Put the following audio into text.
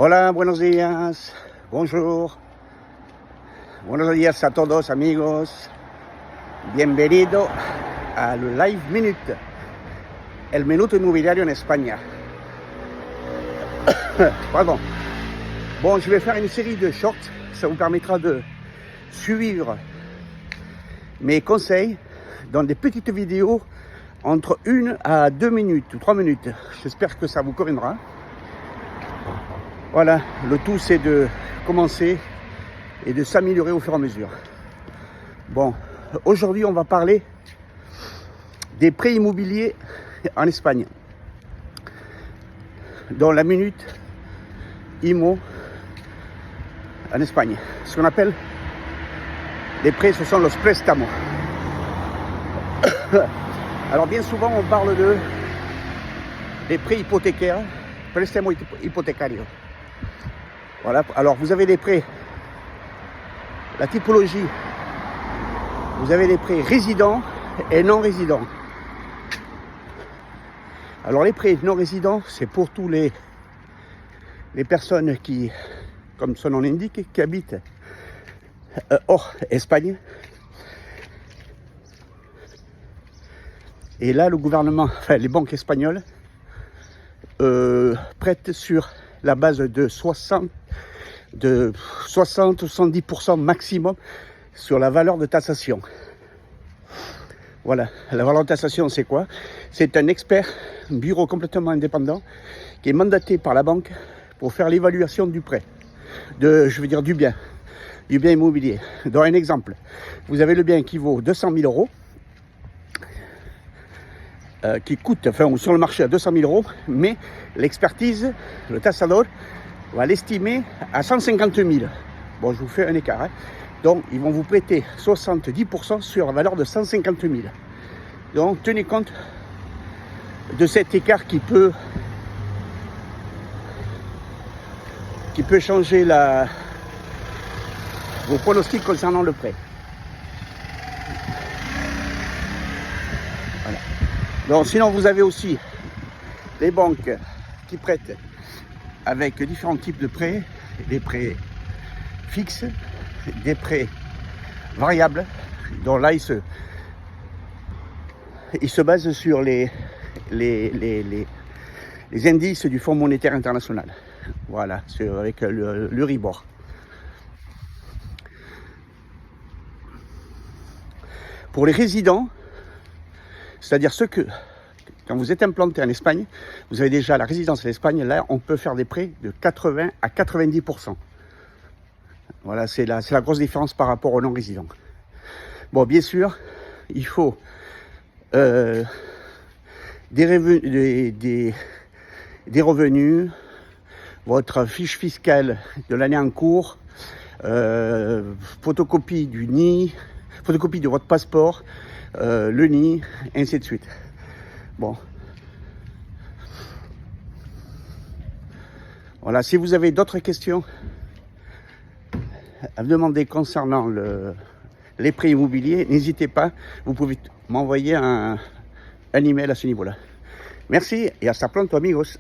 Hola, buenos días, bonjour, buenos días a todos amigos, bienvenido al Live Minute, el minuto inmobiliario en Espagne. Pardon. Bon, je vais faire une série de shorts, ça vous permettra de suivre mes conseils dans des petites vidéos entre 1 à 2 minutes ou 3 minutes. J'espère que ça vous conviendra. Voilà, le tout c'est de commencer et de s'améliorer au fur et à mesure. Bon, aujourd'hui on va parler des prêts immobiliers en Espagne, dans la minute IMO en Espagne. Ce qu'on appelle les prêts, ce sont los préstamos. Alors bien souvent on parle des prêts hypothécaires, préstamos hypothécarios. Voilà, alors vous avez des prêts, la typologie, vous avez des prêts résidents et non résidents. Alors les prêts non résidents, c'est pour tous les personnes qui, comme son nom l'indique, qui habitent hors Espagne. Et là, le gouvernement, enfin les banques espagnoles, prêtent sur la base de 60-70% maximum sur la valeur de taxation. Voilà, la valeur de taxation c'est quoi? C'est un expert, un bureau complètement indépendant qui est mandaté par la banque pour faire l'évaluation du prêt, du bien immobilier. Dans un exemple, vous avez le bien qui vaut 200 000 euros, qui coûte, enfin sur le marché à 200 000 euros, mais l'expertise, le tasador, va l'estimer à 150 000. Bon, je vous fais un écart. Hein. Donc, ils vont vous prêter 70% sur la valeur de 150 000. Donc, tenez compte de cet écart qui peut changer vos pronostics concernant le prêt. Voilà. Donc, sinon, vous avez aussi les banques qui prêtent avec différents types de prêts, des prêts fixes, des prêts variables, dont là ils se basent sur les indices du Fonds monétaire international. Voilà, avec l'Euribor. Pour les résidents, c'est-à-dire ceux que, quand vous êtes implanté en Espagne, vous avez déjà la résidence en Espagne, là on peut faire des prêts de 80 à 90%. Voilà, c'est la grosse différence par rapport aux non-résidents. Bon, bien sûr, il faut des revenus, votre fiche fiscale de l'année en cours, photocopie du NII, photocopie de votre passeport, le NII, ainsi de suite. Bon. Voilà, si vous avez d'autres questions à me demander concernant les prêts immobiliers, n'hésitez pas, vous pouvez m'envoyer un email à ce niveau-là. Merci et hasta pronto amigos.